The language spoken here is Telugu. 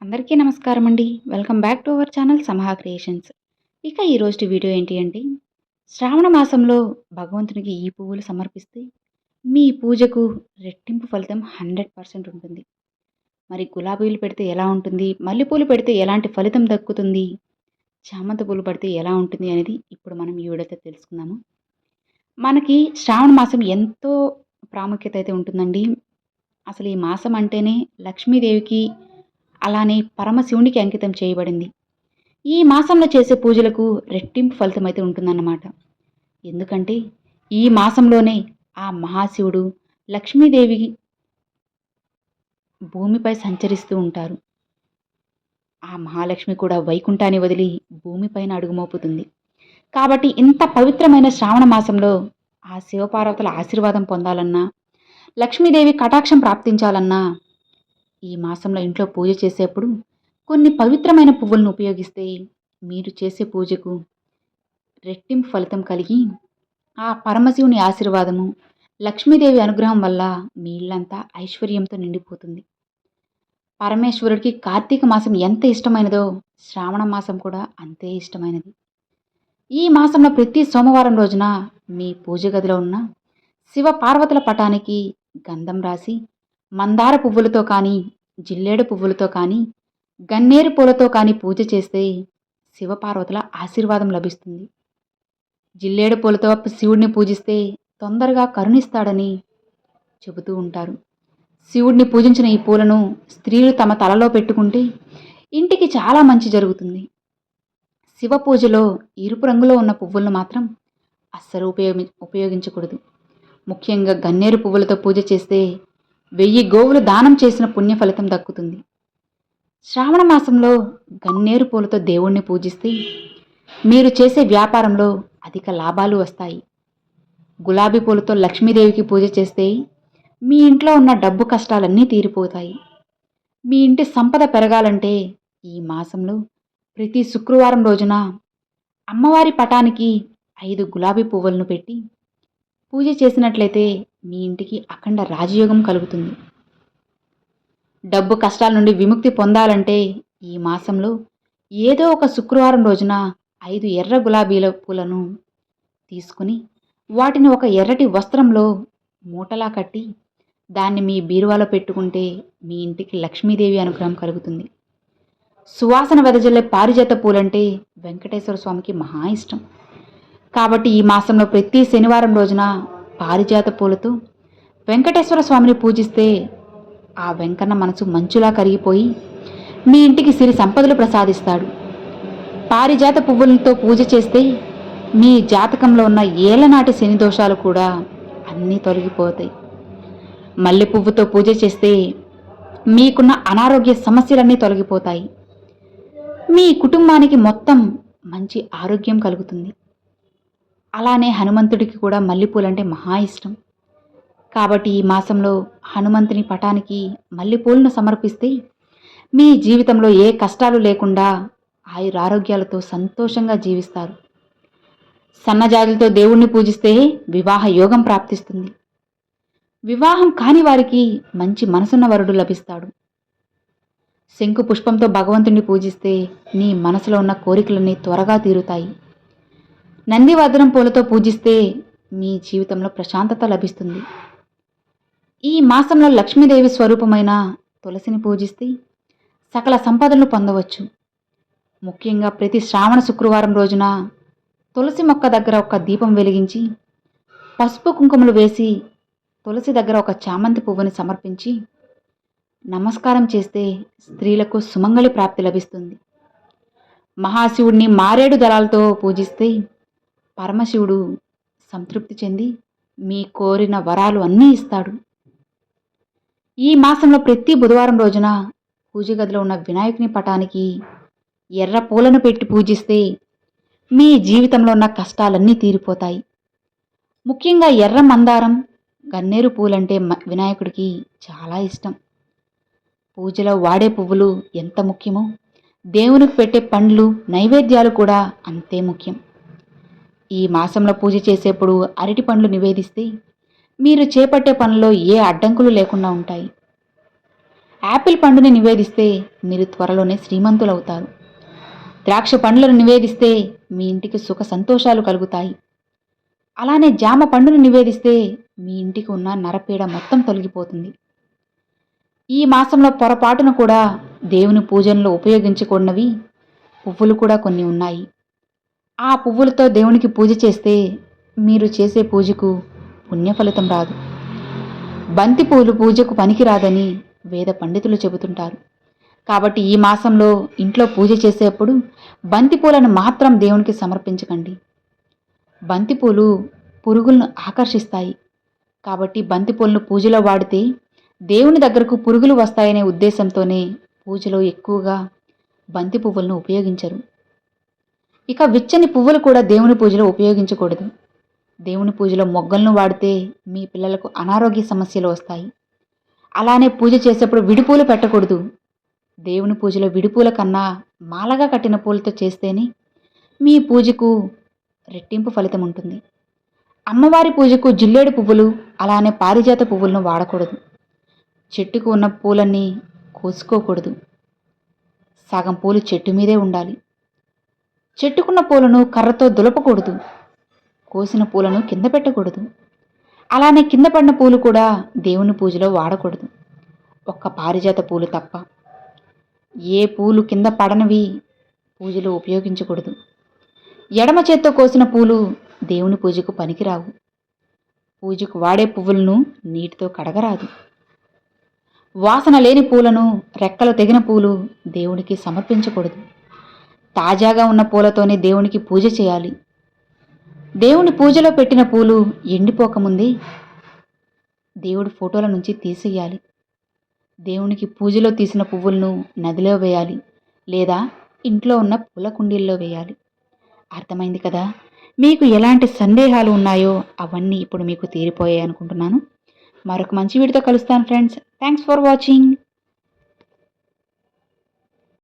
అందరికీ నమస్కారం అండి. Welcome back to our channel Samaha creations. ఇక ఈరోజు వీడియో ఏంటి అంటే, శ్రావణ మాసంలో భగవంతునికి ఈ పువ్వులు సమర్పిస్తే మీ పూజకు రెట్టింపు ఫలితం 100% ఉంటుంది. మరి గులాబీలు పెడితే ఎలా ఉంటుంది? మల్లెపూలు పెడితే ఎలాంటి ఫలితం దక్కుతుంది? చామంతి పూలు పెడితే ఎలా ఉంటుంది అనేది ఇప్పుడు మనం ఈ వీడియోతో తెలుసుకుందాము. మనకి శ్రావణ మాసం ఎంతో ప్రాముఖ్యత అయితే ఉంటుందండి. అసలు ఈ మాసం అంటేనే లక్ష్మీదేవికి అలానే పరమశివునికి అంకితం చేయబడింది. ఈ మాసంలో చేసే పూజలకు రెట్టింపు ఫలితం అయితే ఉంటుందన్నమాట. ఎందుకంటే ఈ మాసంలోనే ఆ మహాశివుడు లక్ష్మీదేవి భూమిపై సంచరిస్తూ ఉంటారు. ఆ మహాలక్ష్మి కూడా వైకుంఠాన్ని వదిలి భూమిపైన అడుగుమోపుతుంది. కాబట్టి ఇంత పవిత్రమైన శ్రావణ మాసంలో ఆ శివపార్వతుల ఆశీర్వాదం పొందాలన్నా, లక్ష్మీదేవి కటాక్షం ప్రాప్తించాలన్నా ఈ మాసంలో ఇంట్లో పూజ చేసేప్పుడు కొన్ని పవిత్రమైన పువ్వులను ఉపయోగిస్తే మీరు చేసే పూజకు రెట్టింపు ఫలితం కలిగి ఆ పరమశివుని ఆశీర్వాదము, లక్ష్మీదేవి అనుగ్రహం వల్ల మీ ఇల్లంతా ఐశ్వర్యంతో నిండిపోతుంది. పరమేశ్వరుడికి కార్తీక మాసం ఎంత ఇష్టమైనదో శ్రావణ మాసం కూడా అంతే ఇష్టమైనది. ఈ మాసంలో ప్రతి సోమవారం రోజున మీ పూజ గదిలో ఉన్న శివ పార్వతుల పటానికి గంధం రాసి మందార పువ్వులతో కానీ, జిల్లేడు పువ్వులతో కానీ, గన్నేరు పూలతో కానీ పూజ చేస్తే శివపార్వతుల ఆశీర్వాదం లభిస్తుంది. జిల్లేడు పూలతో శివుడిని పూజిస్తే తొందరగా కరుణిస్తాడని చెబుతూ ఉంటారు. శివుడిని పూజించిన ఈ పూలను స్త్రీలు తమ తలలో పెట్టుకుంటే ఇంటికి చాలా మంచి జరుగుతుంది. శివ పూజలో ఎరుపు రంగులో ఉన్న పువ్వులను మాత్రం అస్సలు ఉపయోగించకూడదు. ముఖ్యంగా గన్నేరు పువ్వులతో పూజ చేస్తే 1000 గోవులు దానం చేసిన పుణ్య ఫలితం దక్కుతుంది. శ్రావణ మాసంలో గన్నేరు పూలతో దేవుణ్ణి పూజిస్తే మీరు చేసే వ్యాపారంలో అధిక లాభాలు వస్తాయి. గులాబీ పూలతో లక్ష్మీదేవికి పూజ చేస్తే మీ ఇంట్లో ఉన్న డబ్బు కష్టాలన్నీ తీరిపోతాయి. మీ ఇంటి సంపద పెరగాలంటే ఈ మాసంలో ప్రతి శుక్రవారం రోజున అమ్మవారి పటానికి 5 గులాబీ పువ్వులను పెట్టి పూజ చేసినట్లయితే మీ ఇంటికి అఖండ రాజయోగం కలుగుతుంది. డబ్బు కష్టాల నుండి విముక్తి పొందాలంటే ఈ మాసంలో ఏదో ఒక శుక్రవారం రోజున 5 ఎర్ర గులాబీల పూలను తీసుకుని వాటిని ఒక ఎర్రటి వస్త్రంలో మూటలా కట్టి దాన్ని మీ బీరువాలో పెట్టుకుంటే మీ ఇంటికి లక్ష్మీదేవి అనుగ్రహం కలుగుతుంది. సువాసన వెదజల్లే పారిజాత పూలంటే వెంకటేశ్వర స్వామికి మహా ఇష్టం. కాబట్టి ఈ మాసంలో ప్రతి శనివారం రోజున పారిజాత పూలతో వెంకటేశ్వర స్వామిని పూజిస్తే ఆ వెంకన్న మనసు మంచులా కరిగిపోయి మీ ఇంటికి సిరి సంపదలు ప్రసాదిస్తాడు. పారిజాత పువ్వులతో పూజ చేస్తే మీ జాతకంలో ఉన్న ఏళ్లనాటి శని దోషాలు కూడా అన్నీ తొలగిపోతాయి. మల్లె పువ్వుతో పూజ చేస్తే మీకున్న అనారోగ్య సమస్యలన్నీ తొలగిపోతాయి. మీ కుటుంబానికి మొత్తం మంచి ఆరోగ్యం కలుగుతుంది. అలానే హనుమంతుడికి కూడా మల్లెపూలంటే మహా ఇష్టం. కాబట్టి ఈ మాసంలో హనుమంతుని పటానికి మల్లెపూలను సమర్పిస్తే మీ జీవితంలో ఏ కష్టాలు లేకుండా ఆయురారోగ్యాలతో సంతోషంగా జీవిస్తారు. సన్నజాజులతో దేవుణ్ణి పూజిస్తే వివాహ యోగం ప్రాప్తిస్తుంది. వివాహం కాని వారికి మంచి మనసున్న వరుడు లభిస్తాడు. శంకు పుష్పంతో భగవంతుణ్ణి పూజిస్తే మీ మనసులో ఉన్న కోరికలన్నీ త్వరగా తీరుతాయి. నందివర్ధనం పూలతో పూజిస్తే మీ జీవితంలో ప్రశాంతత లభిస్తుంది. ఈ మాసంలో లక్ష్మీదేవి స్వరూపమైన తులసిని పూజిస్తే సకల సంపదలను పొందవచ్చు. ముఖ్యంగా ప్రతి శ్రావణ శుక్రవారం రోజున తులసి మొక్క దగ్గర ఒక దీపం వెలిగించి పసుపు కుంకుమలు వేసి తులసి దగ్గర ఒక చామంతి పువ్వుని సమర్పించి నమస్కారం చేస్తే స్త్రీలకు సుమంగళి ప్రాప్తి లభిస్తుంది. మహాశివుడిని మారేడు దళాలతో పూజిస్తే పరమశివుడు సంతృప్తి చెంది మీ కోరిన వరాలు అన్నీ ఇస్తాడు. ఈ మాసంలో ప్రతి బుధవారం రోజున పూజ గదిలో ఉన్న వినాయకుని పటానికి ఎర్ర పూలను పెట్టి పూజిస్తే మీ జీవితంలో ఉన్న కష్టాలన్నీ తీరిపోతాయి. ముఖ్యంగా ఎర్ర మందారం, గన్నేరు పూలంటే వినాయకుడికి చాలా ఇష్టం. పూజలో వాడే పువ్వులు ఎంత ముఖ్యమో దేవునికి పెట్టే పండ్లు, నైవేద్యాలు కూడా అంతే ముఖ్యం. ఈ మాసంలో పూజ చేసేప్పుడు అరటి పండ్లు నివేదిస్తే మీరు చేపట్టే పనుల్లో ఏ అడ్డంకులు లేకుండా ఉంటాయి. యాపిల్ పండుని నివేదిస్తే మీరు త్వరలోనే శ్రీమంతులవుతారు. ద్రాక్ష పండ్లను నివేదిస్తే మీ ఇంటికి సుఖ సంతోషాలు కలుగుతాయి. అలానే జామ పండును నివేదిస్తే మీ ఇంటికి ఉన్న నరపీడ మొత్తం తొలగిపోతుంది. ఈ మాసంలో పొరపాటున కూడా దేవుని పూజనలో ఉపయోగించకూడనివి పువ్వులు కూడా కొన్ని ఉన్నాయి. ఆ పువ్వులతో దేవునికి పూజ చేస్తే మీరు చేసే పూజకు పుణ్యఫలితం రాదు. బంతిపూలు పూజకు పనికిరాదని వేద పండితులు చెబుతుంటారు. కాబట్టి ఈ మాసంలో ఇంట్లో పూజ చేసేప్పుడు బంతిపూలను మాత్రం దేవునికి సమర్పించకండి. బంతిపూలు పురుగులను ఆకర్షిస్తాయి. కాబట్టి బంతిపూలను పూజలో వాడితే దేవుని దగ్గరకు పురుగులు వస్తాయనే ఉద్దేశంతోనే పూజలో ఎక్కువగా బంతి పువ్వులను ఉపయోగించరు. ఇక విచ్చని పువ్వులు కూడా దేవుని పూజలో ఉపయోగించకూడదు. దేవుని పూజలో మొగ్గలను వాడితే మీ పిల్లలకు అనారోగ్య సమస్యలు వస్తాయి. అలానే పూజ చేసేప్పుడు విడిపూలు పెట్టకూడదు. దేవుని పూజలో విడిపూల కన్నా మాలగా కట్టిన పూలతో చేస్తేనే మీ పూజకు రెట్టింపు ఫలితం ఉంటుంది. అమ్మవారి పూజకు జిల్లేడు పువ్వులు అలానే పారిజాత పువ్వులను వాడకూడదు. చెట్టుకు ఉన్న పూలన్నీ కోసుకోకూడదు. సగం పూలు చెట్టు మీదే ఉండాలి. చెట్టుకున్న పూలను కర్రతో దులపకూడదు. కోసిన పూలను కింద పెట్టకూడదు. అలానే కింద పడిన పూలు కూడా దేవుని పూజలో వాడకూడదు. ఒక్క పారిజాత పూలు తప్ప ఏ పూలు కింద పడనివి పూజలో ఉపయోగించకూడదు. ఎడమ చేత్తో కోసిన పూలు దేవుని పూజకు పనికిరావు. పూజకు వాడే పువ్వులను నీటితో కడగరాదు. వాసన లేని పూలను, రెక్కలు తెగిన పూలు దేవునికి సమర్పించకూడదు. తాజాగా ఉన్న పూలతోనే దేవునికి పూజ చేయాలి. దేవుని పూజలో పెట్టిన పూలు ఎండిపోకముందే దేవుడి ఫోటోల నుంచి తీసేయాలి. దేవునికి పూజలో తీసిన పువ్వులను నదిలో వేయాలి లేదా ఇంట్లో ఉన్న పూల కుండీల్లో వేయాలి. అర్థమైంది కదా? మీకు ఎలాంటి సందేహాలు ఉన్నాయో అవన్నీ ఇప్పుడు మీకు తీరిపోయాయి అనుకుంటున్నాను. మరొక మంచి వీడియోతో కలుస్తాను ఫ్రెండ్స్. Thanks for watching.